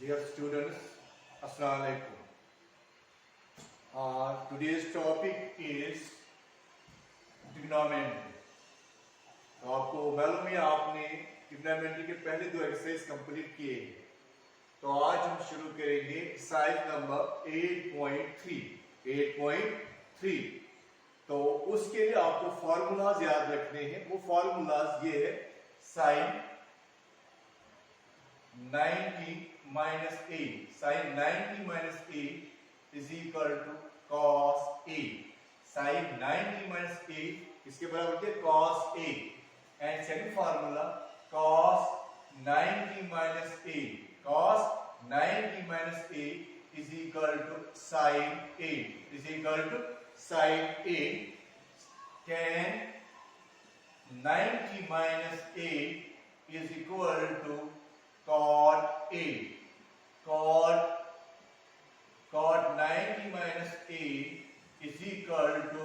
Dear students, Assalamu alaikum. Today's topic is trigonometry. तो आपको मालूम है आपने ट्रिग्नोमेट्री के पहले दो एक्सरसाइज कंप्लीट किए हैं। तो आज हम शुरू करेंगे एक्सरसाइज नंबर 8.3। तो उसके लिए आपको फॉर्मूलाज याद रखने हैं। वो फॉर्मूलाज ये है sine 90 minus A, sine 90 minus A is equal to cos A. Sine 90 minus A इसके बराबर होते हैं cos A. And second formula cos 90 minus A, cos 90 minus A is equal to sine A, is equal to sine A. tan 90 minus A is equal to cot A. Cot 90 minus A is equal to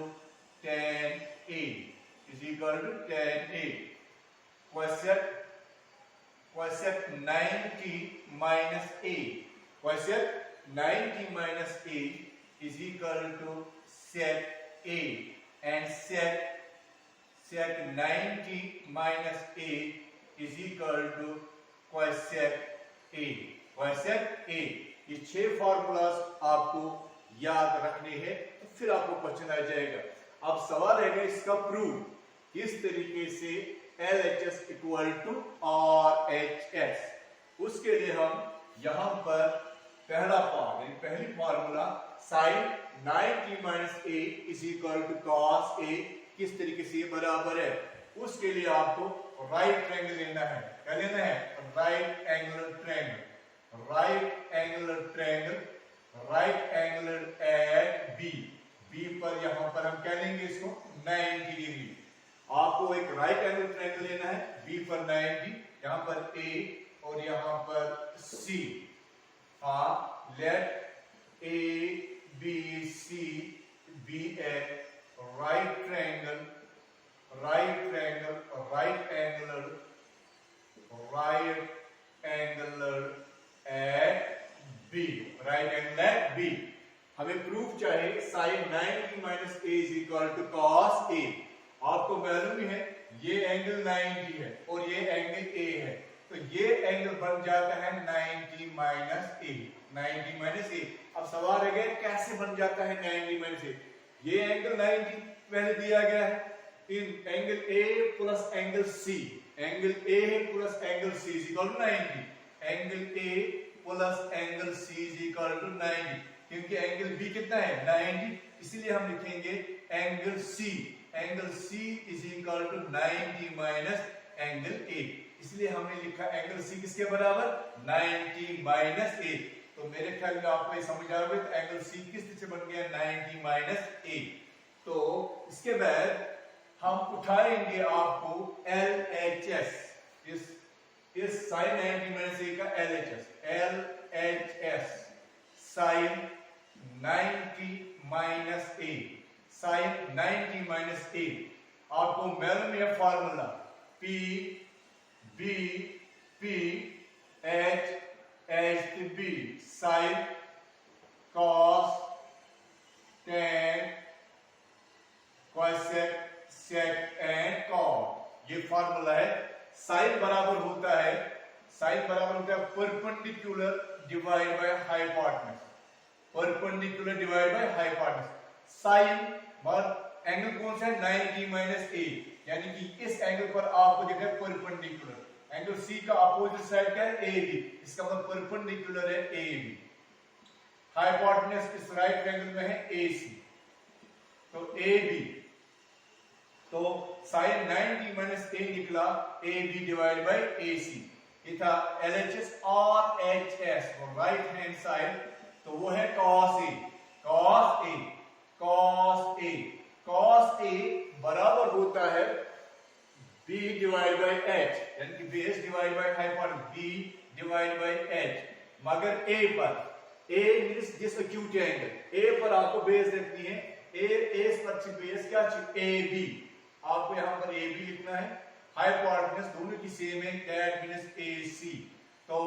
tan A. Is equal to tan A. Quotient 90 minus A. Quotient 90 minus A is equal to sec A. And sec 90 minus A is equal to question A. Question A, ये 6 formulas आपको याद रखने हैं तो फिर आपको question आ जाएगा। अब सवाल रहेगा इसका प्रूव किस तरीके से LHS इक्वल टू RHS। उसके लिए हम यहां पर पहला पार्ट यानी पहली formula sine 90 minus A is equal to cos A किस तरीके से बराबर है, उसके लिए आपको राइट ट्रायंगल लेना है। क्या लेना है? Right angular triangle. Right angular triangle, right angular at B. B पर यहां पर हम क्या लेंगे इसको 90 डिग्री। आपको एक राइट एंगुलर ट्रायंगल लेना है बी पर 90, यहां पर ए और यहां पर C. Let A B C B A right triangle, right triangle, right angular at B, right angle at B। हमें प्रूफ चाहिए sine 90 minus A is equal to cos A. आपको मालूम है ये एंगल 90 है और ये एंगल ए है, तो ये एंगल बन जाता है 90 माइनस ए। 90 माइनस ए। अब सवाल है कैसे बन जाता है 90 माइनस ए। ये एंगल 90 पहले दिया गया है इन angle A plus angle C. Angle A plus angle C is equal to 90। Angle A plus angle C is equal to 90, क्योंकि एंगल बी कितना है 90, इसलिए हम लिखेंगे angle C. Angle C is equal to 90 minus angle A, इसलिए हमने लिखा angle C किसके बराबर 90 माइनस ए। तो मेरे ख्याल में आपको ये समझ आ रहा है तो एंगल सी किस से बन गया 90 माइनस ए। तो इसके बाद हम उठाएंगे आपको LHS, इस साइन 90 माइनस ए का LHS sine 90 minus A, sine 90 minus A. आपको मालूम है formula P B P H B sine cos tan cosec sec and cot. ये फॉर्मूला है। साइन बराबर होता है perpendicular divide by hypotenuse. Perpendicular divide by hypotenuse. Sine और angle कौन सा है 90 माइनस ए, यानी कि इस एंगल पर आपको दिख रहा है परपेंडिकुलर। एंगल सी का अपोजिट साइड क्या है ए बी, इसका मतलब परपेंडिकुलर है ए बी। हाइपोटेनस इस राइट ट्रायंगल में है ए सी, तो ए बी। तो साइन 90 माइनस ए निकला ए बी डिवाइड बाई ए सी। ये था LHS और HS राइट हैंड साइड, तो वो है cos A। cos A cos A cos A बराबर होता है B डिवाइड बाई H, यानी कि base divide by hypotenuse B divide by H। मगर A पर A मींस जिस एक्यूट एंगल A पर आपको बेस रखनी है। A पर बेस क्या AB, आपको यहां पर AB लिखना है। हाइपोटेनस दोनों की सेम है, दैट मींस AC। तो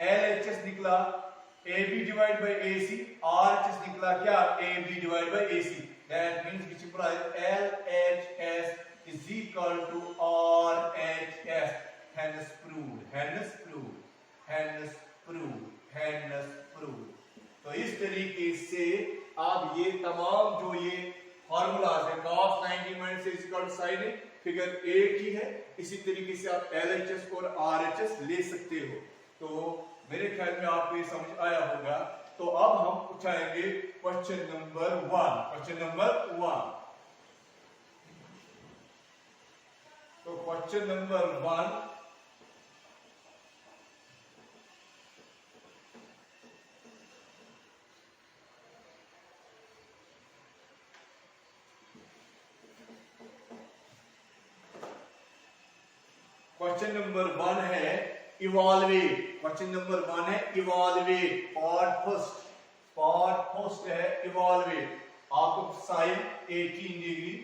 LHS निकला निकला AB divide by AC, RHS निकला क्या AB divide by AC, that means which implies LHS is equal to RHS, hence proved, hence proved, hence proved, hence proved। तो इस तरीके से आप ये तमाम जो ये फॉर्मूलाज है cos 90 minus A equal to sin A, figure एक ही है, इसी तरीके से आप LHS और RHS ले सकते हो। तो मेरे ख्याल में आपको ये समझ आया होगा। तो अब हम उठाएंगे क्वेश्चन नंबर 1, क्वेश्चन नंबर 1। तो क्वेश्चन नंबर 1, क्वेश्चन नंबर 1 है इवॉल्वेट। क्वेश्चन नंबर 1 है इवॉल्वेट, पार्ट फर्स्ट है इवॉल्वेट। आपको sine 18 degree,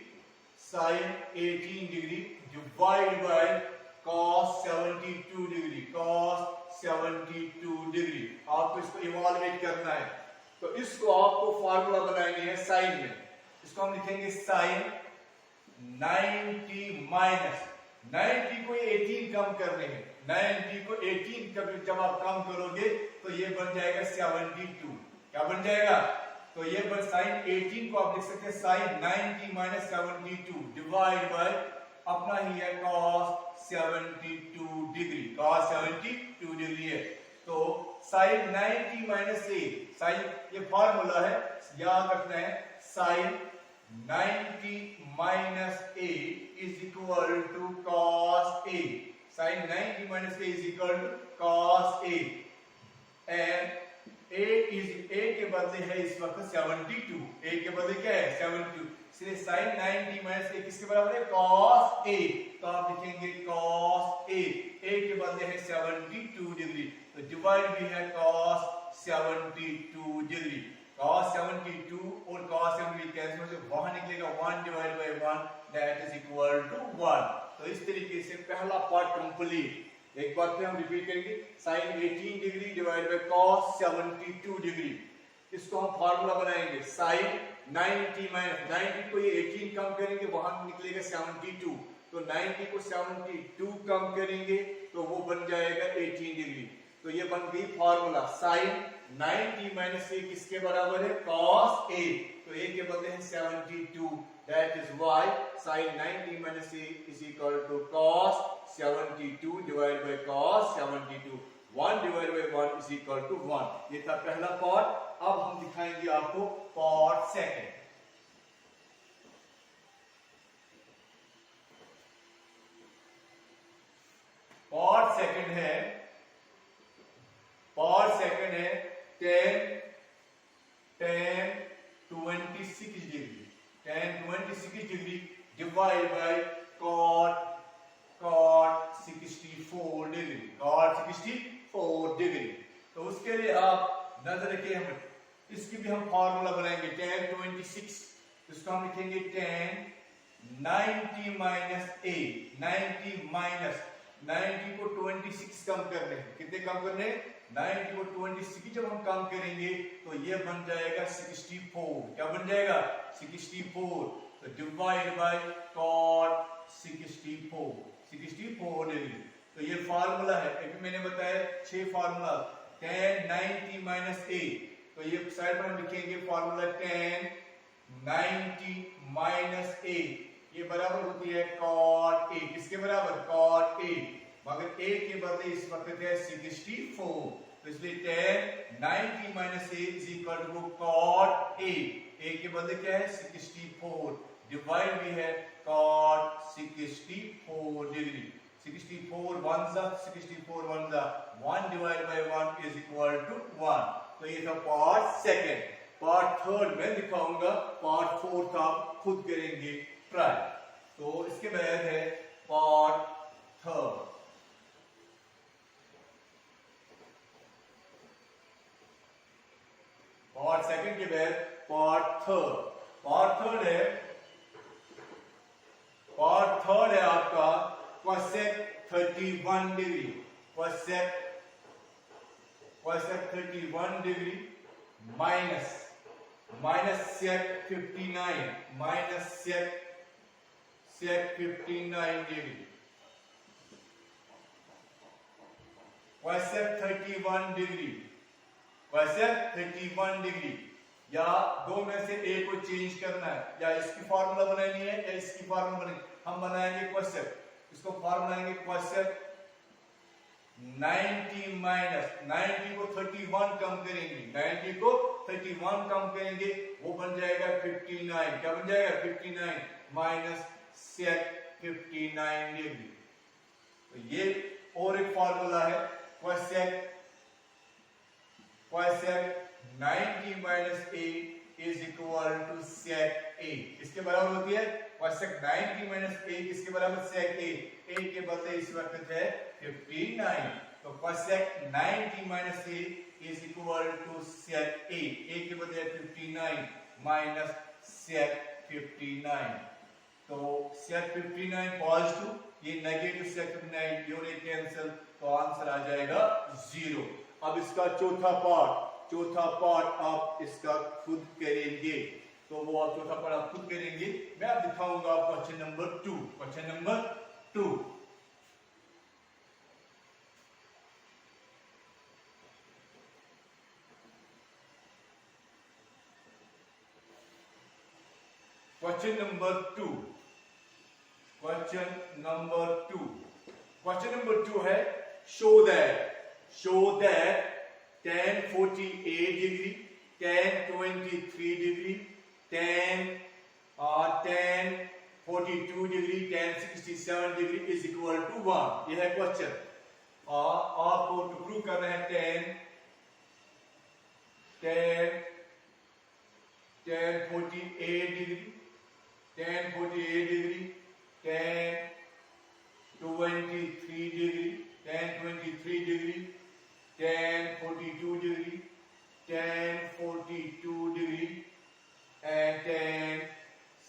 sine 18 degree divide by cos 72 degree, cos 72 degree, आपको इसको इवॉल्वेट करना है। तो इसको आपको फार्मूला बनाएंगे है साइन में, इसको हम लिखेंगे साइन 90 माइनस 90 को 18 कम करने हैं, 90 को 18 जब आप कम करोगे तो ये बन जाएगा 72। क्या बन जाएगा? तो ये बन साइन 18 को आप लिख सकते हैं साइन 90 माइनस 72 डिवाइड बाय अपना ही है cos 72 डिग्री, cos 72 डिग्री है। तो साइन 90 माइनस A, साइन ये फार्मूला है, याद रखना है, sine 90 minus A is equal to cos A, sin 90 minus A is equal to cos A, and A के बदले है इस वक्त 72, A के बदले क्या है 72, इसलिए sin 90 minus A किसके बराबर है cos A, तो आप लिखेंगे cos A, A के बदले है 72 डिग्री, तो डिवाइड भी है cos 72 डिग्री, cos 72 और cos 72 कैंसिल हो जाए, वहां निकलेगा 1 divide by 1 that is equal to 1। तो इस तरीके से पहला पार्ट कंप्लीट। एक बार फिर हम रिपीट करेंगे, sin 18 degree divide by cos 72 degree, इसको हम फार्मूला बनाएंगे sin 90 माइनस 90 को ये 18 कम करेंगे, वहां निकलेगा 72, तो 90 को 72 कम करेंगे तो वो बन जाएगा 18 डिग्री। तो ये बन गई फार्मूला sin 90 माइनस A किसके बराबर है cos A, तो A के बदले है 72, that is why sin 90 minus A is equal to cos 72 divided by cos 72, 1 divided by 1 is equal to 1। ये था पहला पार्ट। अब हम दिखाएंगे आपको पार्ट सेकंड। पार्ट सेकंड है, पार्ट सेकंड है tan 26 degree, tan 26 degree divide bye cot 64 degree, cot 64 degree. तो उसके लिए आप नजर रखिए, हम इसकी भी हम फार्मूला बनाएंगे tan 26, इसको हम लिखेंगे tan 90 माइनस A, 90 माइनस 90 को 26 कम करने हैं, कितने कम करने हैं 90 को 26 जब हम कम करेंगे तो ये बन जाएगा 64, क्या बन जाएगा 64, तो डिवाइड बाय cot 64 डिग्री। तो ये फार्मूला है, अभी मैंने बताया 6 फार्मूला, tan 90 माइनस A, तो ये साइड पर हम लिखेंगे फार्मूला tan 90 माइनस A, ये बराबर होती है cot A, किसके बराबर cot A, मगर A के बदले इस वक्त है 64, तो इसलिए tan 90 minus A is equal to cot A, A के बदले क्या है 64, डिवाइड भी है cot 64 डिग्री, 64 1 जा 64 1 जा, 1 divide by 1 is equal to 1। तो ये था पार्ट सेकंड। पार्ट थर्ड में दिखाऊंगा, पार्ट फोर्थ आप खुद करेंगे ट्राई। तो इसके बाद है पार्ट थर्ड। पार्ट सेकंड के बाद पार्ट थर्ड। पार्ट थर्ड है, पार्ट थर्ड है आपका cosec 31 degree, cosec cosec 31 degree minus sec 59 minus sec 59 degree cosec 31 degree cosec 31 degree या दो में से एक को चेंज करना है या इसकी फार्मूला बनानी है या इसकी फार्मूला बनानी हम बनाएंगे cosec इसको फार्मूला बनाएंगे cosec 90 माइनस 90 को 31 कम करेंगे 90 को 31 कम करेंगे वो बन जाएगा 59 क्या बन जाएगा 59 माइनस sec 59 डिग्री। तो ये और एक फार्मूला है cosec 90 minus a is equal to sec a इसके बराबर होती है cosec 90 minus a किसके बराबर sec a के बदले इस वक्त है 59 तो cosec 90 minus a is equal to sec a के बदले 59 minus sec 59 तो sec 59 पॉजिटिव ये नेगेटिव sec 59 ये और ये कैंसिल तो आंसर आ जाएगा 0। अब इसका चौथा पार्ट आप इसका खुद करेंगे तो वो आप चौथा पार्ट आप खुद करेंगे मैं आप दिखाऊंगा आपको क्वेश्चन नंबर 2 क्वेश्चन नंबर 2 है show that tan 48 degree, tan 23 degree, tan 42 degree, tan 67 degree is equal to 1। यह है क्वेश्चन। आपको टू प्रूव करना है tan 48 degree, tan 48 degree, tan 23 degree, tan 23 degree, tan 42 degree, tan 42 degree and tan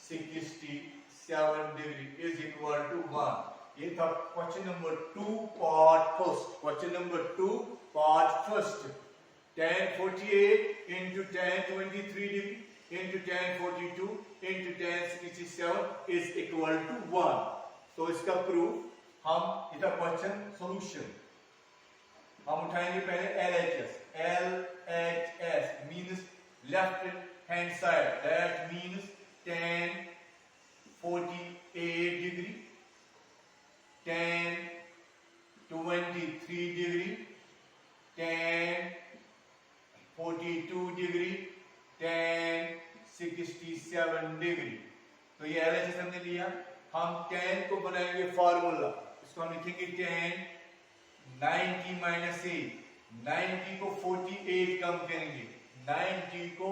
67 degree is equal to 1। ये था question number 2 part first. Question number 2 part first tan 48 into tan 23 degree into tan 42 into tan 67 is equal to 1। तो इसका proof हम इधर question solution हम उठाएंगे पहले LHS means left hand side that means tan 48 degree, tan 23 degree, tan 42 degree, tan 67 degree। तो ये LHS हमने लिया। हम tan को बनाएंगे फार्मूला इसको हम लिखेंगे tan 90 माइनस a 90 को 48 कम करेंगे 90 को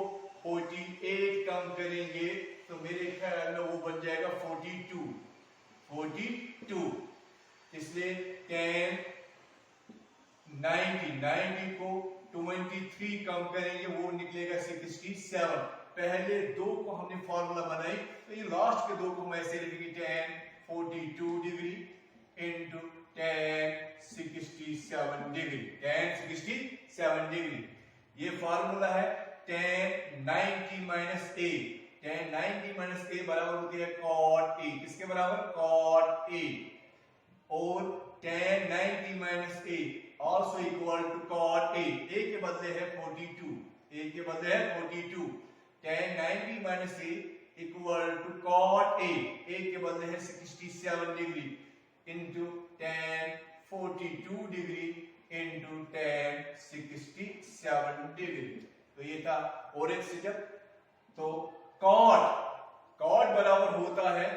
48 कम करेंगे तो मेरे ख्याल में वो बन जाएगा 42 इसलिए tan 90 को 23 कम करेंगे वो निकलेगा 67। पहले दो को हमने फॉर्मूला बनाई तो ये लास्ट के दो को मैं ऐसे लिखेंगे tan 42 degree into tan 67 degree ये फार्मूला है tan 90 minus a tan 90 minus a बराबर होती है cot a किसके बराबर cot a और tan 90 minus a also equal to cot a के बदले है 42 tan 90 minus a equal to cot a के बदले है 67 degree into tan 42 degree into tan 67 degree. तो ये था और एक स्टेप। तो cot बराबर होता है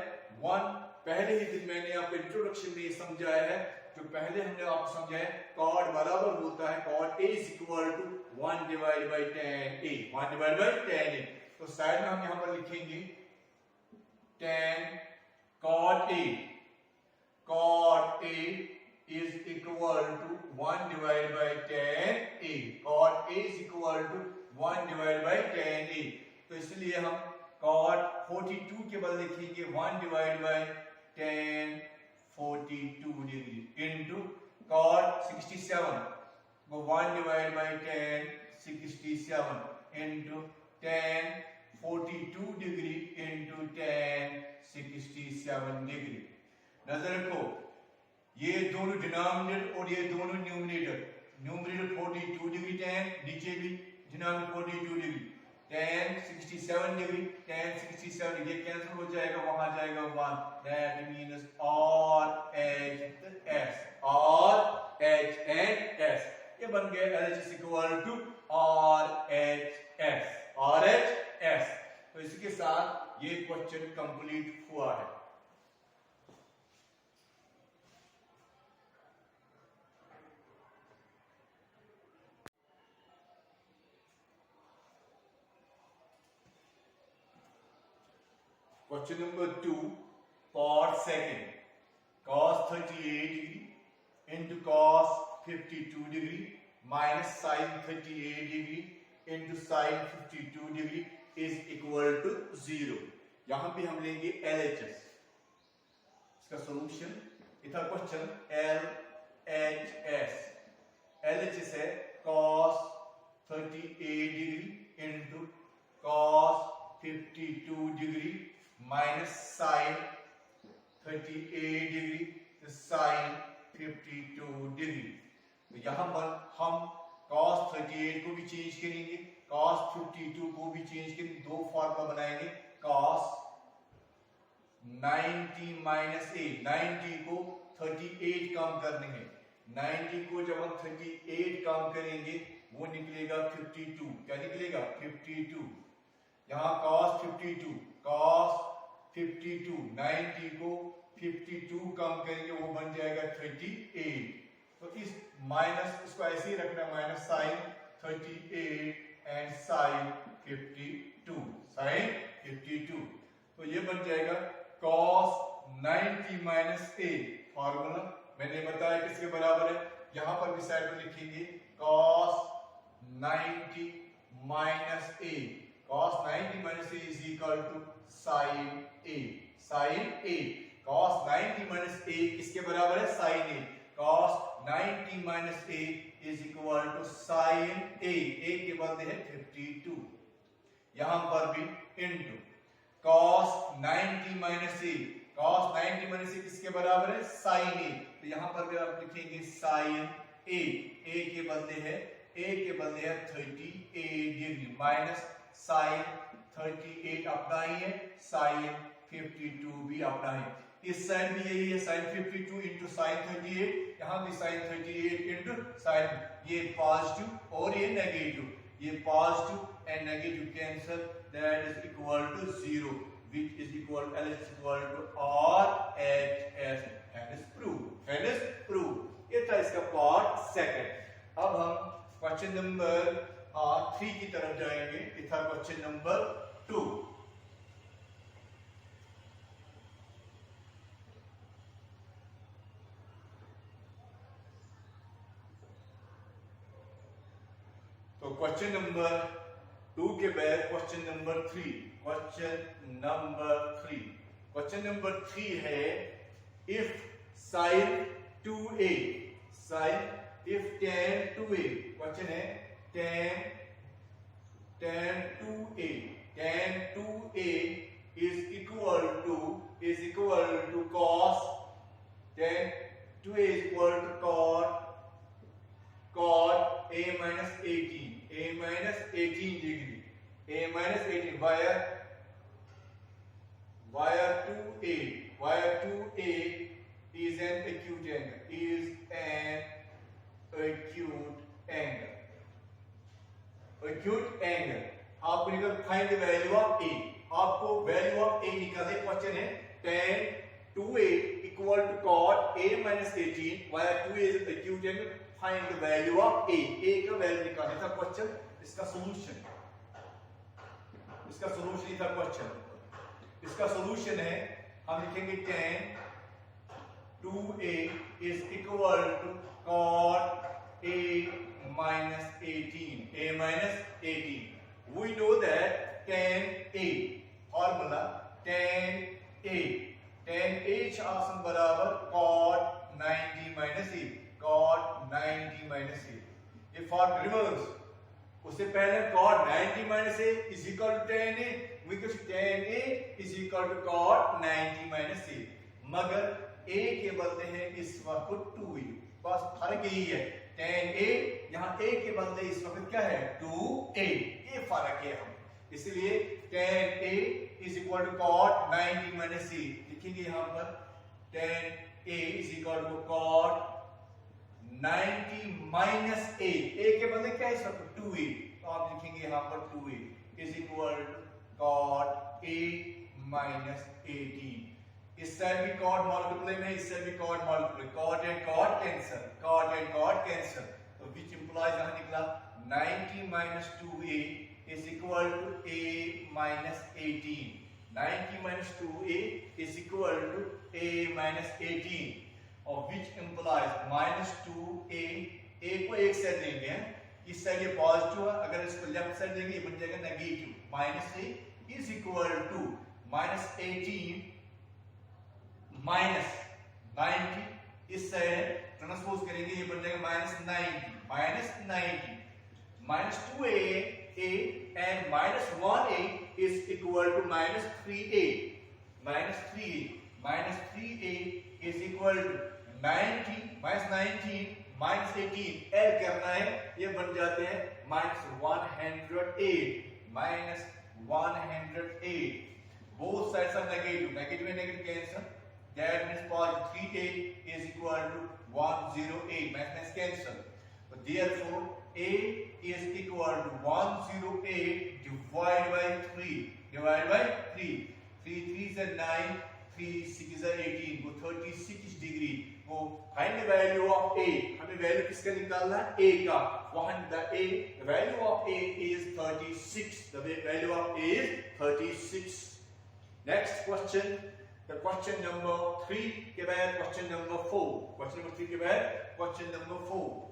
1। पहले ही दिन मैंने आपको इंट्रोडक्शन में समझाया है जो पहले हमने आपको समझाया cot बराबर होता है cot a is equal to 1 divided by tan a। तो साइड में हम यहां पर लिखेंगे tan cot a is equal to 1 divided by tan a cot a is equal to 1 divided by tan a। तो इसलिए हम cot 42 के बदले लिखेंगे 1 divided by tan 42 degree into cot 67 go 1 divided by tan 67 into tan 42 degree into tan 67 degree। नजर रखो, ये दोनों डिनोमिनेटर और ये दोनों न्यूमरेटर, न्यूमरेटर 42 डिग्री tan, नीचे भी denominator 42 degree, tan 67 degree, tan 67 ये कैंसिल हो जाएगा, वहां जाएगा 1, that means RHS, RHS, ये बन गया LHS is equal to RHS, RHS। तो इसके साथ ये क्वेश्चन कंप्लीट हुआ है। Question number 2, part second, cos 38 degree into cos 52 degree minus sin 38 degree into sin 52 degree is equal to 0। यहां पे हम लेंगे LHS, इसका सॉल्यूशन इधर क्वेश्चन LHS, LHS है cos 38 degree into cos 52 degree minus sin 38 degree to sin 52 degree। तो यहां पर हम cos 38 को भी चेंज करेंगे, cos 52 को भी चेंज करेंगे, दो फॉर्मूला बनाएंगे, cos 90 minus a, 90 को 38 कम करने हैं, 90 को जब हम 38 कम करेंगे वो निकलेगा 52, क्या निकलेगा 52। यहां cos 52, cos 52, 90 को 52 कम करेंगे वो बन जाएगा 38। तो इस माइनस, इसको ऐसे ही रखना, minus sine 38 and sine 52, sine 52। तो ये बन जाएगा cos 90 माइनस a, फॉर्मूला मैंने बताया किसके बराबर है, यहां पर भी साइड में लिखेंगे cos 90 minus a, cos 90 minus a is equal to sin a, sin a, cos 90 minus a किसके बराबर है, sin a, cos 90 minus a is equal to sin a, a के बदले है 52, यहां पर भी into cos 90 minus a, cos 90 minus a किसके बराबर है, sin a, तो यहां पर भी आप लिखेंगे sin a, a के बदले है 38 डिग्री माइनस साइन 38 अपना ही है, साइन 52 भी अपना है, इस साइड भी यही है, साइन 52 इंटू साइन 38, यहां भी साइन 38 इंटू साइन, ये पॉजिटिव और ये नेगेटिव, ये positive and negative cancel, that is equal to 0, which is equal L is equal to RHS, hence prove, hence prove. ये था इसका पार्ट सेकंड। अब हम क्वेश्चन नंबर 3 की तरफ जाएंगे, इधर क्वेश्चन नंबर 2। तो क्वेश्चन नंबर 2 के बाद question number 3, question number 3, question number 3 है if sin 2a, sin if tan 2a, question है tan 2a, tan 2a is equal to cos, tan 2a is equal to cot a minus 18 degree, a minus 18, where 2a is an acute angle, आपको निकल find the value of a, आपको value of a निकालने, question है tan 2a equal to cot a minus 18 where 2a is an acute angle, find the value of a का value निकालने था question. इसका solution था क्वेश्चन, इसका solution है हम लिखेंगे tan 2a is equal to cot a minus 18, we know that tan a formula, tan a आसन बराबर cot 90 minus a, cot 90 minus a, ये फॉर रिवर्स। उससे पहले cot 90 minus a is equal to tan a, because tan a is equal to cot 90 minus a, मगर a के बदले है इस वक्त 2a, बस फर्क यही है। tan a यहाँ a के बदले इस वक्त क्या है 2a, ये फर्क है हम, इसलिए tan a is equal to cot 90 minus a लिखेंगे यहाँ पर। tan a is equal to cot 90 minus a, a के बदले क्या है इस वक्त 2a, तो आप लिखेंगे यहाँ पर 2a is equal to cot a minus 18। इस साइड भी cot मल्टीप्लाई में, इस साइड भी cot multiply, cot and cot cancel, cot and cot cancel, तो which implies यहाँ निकला 90 minus 2a is equal to a minus 18। 90 minus 2a is equal to a minus 18, और which implies minus 2a, a को एक side लेंगे, इस side ये positive है, अगर इसको लेफ्ट साइड लेंगे ये बन जाएगा negative, minus a is equal to minus 18 minus 90, इस साइड ट्रांसपोज करेंगे ये बन जाएगा minus 90 minus 2a a and minus 1a is equal to minus 3a, minus 3a is equal to 90 minus 19 minus 18 add करना है, ये बन जाते हैं minus 108, both sides are negative, negative and negative cancel, that means positive 3a is equal to 108, minus cancel, so therefore a is equal to 108 divided by 3, 3 3s are 9, 3 6 are 18, वो 36 degree, वो find the value of a, हमें value किसका निकालना है a का, वहां the value of a is 36, the value of a is 36। next question, the question number 3 के बाद question number 4, question number 3 के बाद question number 4।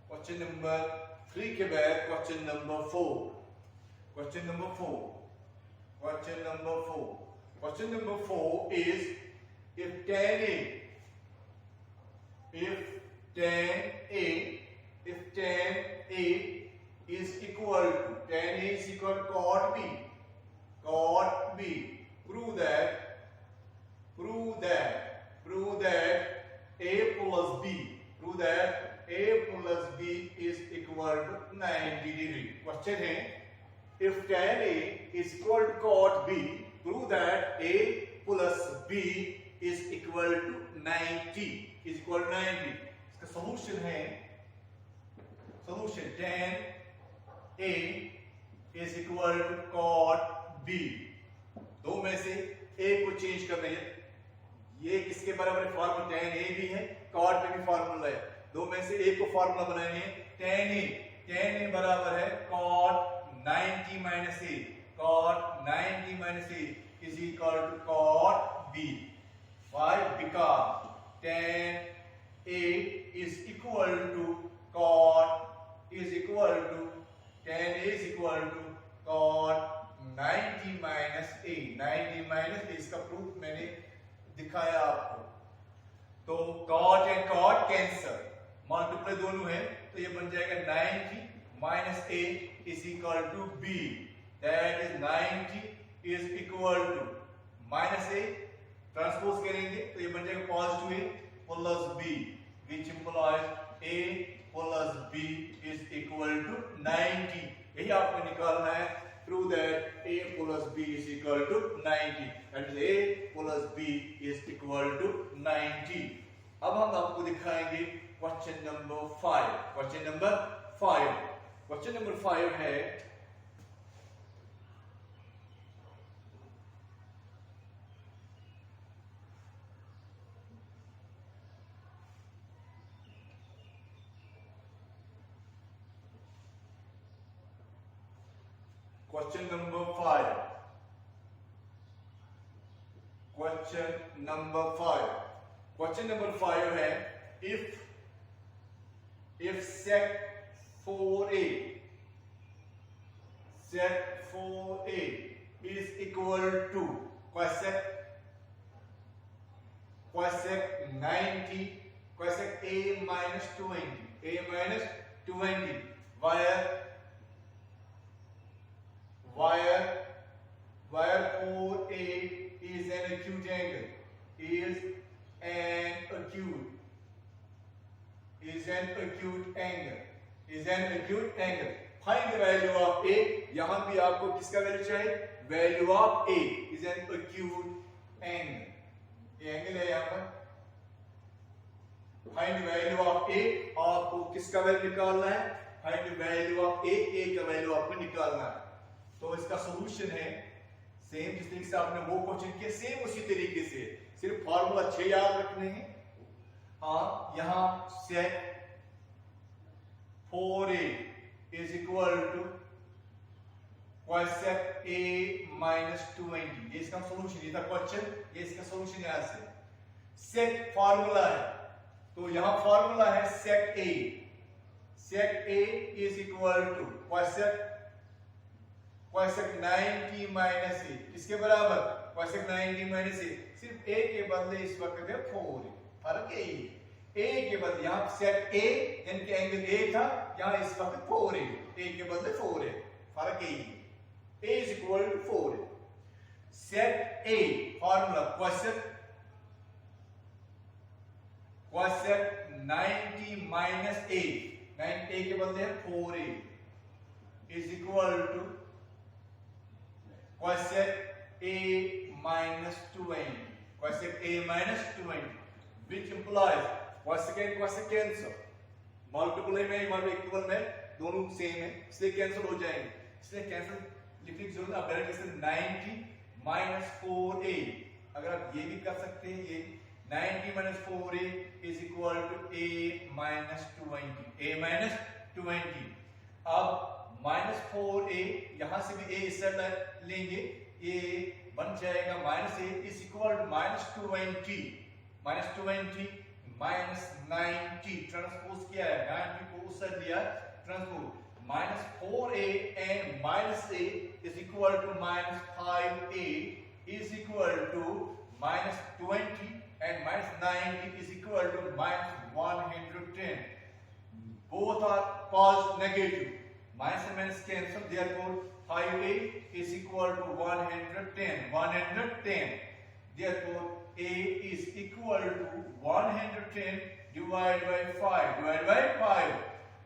Question number 3 के बाद question number 4, question number 4 is if tan a is equal to cot b, prove that a plus b is equal to 90 degree। Question है if tan a is equal to cot b, prove that a plus b is equal to 90, इसका solution है, tan a is equal to cot b, दो में से a को change करना है, ये किसके बराबर है, फॉर्मूला tan a भी है, cot b भी फॉर्मूला है, दो में से एक को फॉर्मूला बनाएंगे, tan a बराबर है cot 90 minus a, is equal to cot b। Why? Because tan a is equal to cot 90 minus a, इसका प्रूफ मैंने दिखाया आपको। तो cot and cot cancel, multiply दोनों है, तो ये बन जाएगा 90 minus a is equal to b, that is 90 is equal to minus a, transpose करेंगे तो ये बन जाएगा positive a plus b, which implies a plus b is equal to 90। यही आपको निकालना है, prove that a plus b is equal to 90, that is a plus b is equal to 90। अब हम आपको दिखाएंगे क्वेश्चन नंबर 5। क्वेश्चन नंबर 5 है question number 5 है if sec 4a. Set 4a is equal to cosec 90 cosec a minus 20 where 4a is an acute angle, is an acute angle. Find the value of a. यहां भी आपको किसका value चाहिए? Value of a is an acute angle. ये angle है यहां पर. Find the value of a. आपको किसका वैल्यू निकालना है? Find the value of a का वैल्यू आपको निकालना है. तो इसका सॉल्यूशन है सेम जिस तरीके से आपने वो क्वेश्चन किया, सेम उसी तरीके से, सिर्फ फार्मूला 6 याद रखने हैं. हाँ, यहां set 4a is equal to cosec a minus 20. ये इसका सॉल्यूशन, ये था क्वेश्चन, ये इसका सॉल्यूशन यहां से. सेट फार्मूला है, तो यहां फार्मूला है set a. Set a is equal to cosec 90 minus a. किसके बराबर? cosec 90 minus a. सिर्फ a के बदले इस वक्त है 4a. फर्क है ये. a के बदले यहां सेट a यानी कि एंगल a था, यहां इस वक्त 4a. a के बदले 4a. फर्क है ये. a is equal to 4a. Set a formula cosec 90 minus a. 9a के बदले है 4a is equal to cosec a minus 20. Cosec a minus 20, which implies cosec and cosec cancel. Multiply में और इक्वल में दोनों सेम है, इसलिए cancel हो जाएंगे. इसलिए कैंसिल लिखने की जरूरत, आप डायरेक्ट इससे 90 minus 4a. अगर आप ये भी कर सकते हैं, ये 90 minus 4a is equal to a minus 20. a minus 20. अब minus 4a, यहां से भी a इससे लेंगे, ये बन जाएगा minus a is equal to minus 20 minus 90. Transpose किया है, 90 को उस साइड लिया, transpose. minus 4a and minus a is equal to minus 5a is equal to minus 20 and minus 90 is equal to minus 110. Both are positive negative. Minus and minus cancel, therefore 5a is equal to 110. Therefore a is equal to 110 divided by 5.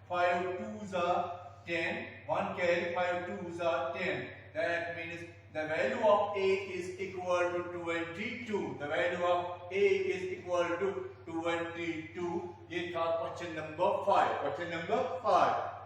5 2s are 10. 1 carry, 5 2s are 10. That means the value of a is equal to 22. The value of a is equal to 22. ये था question number 5.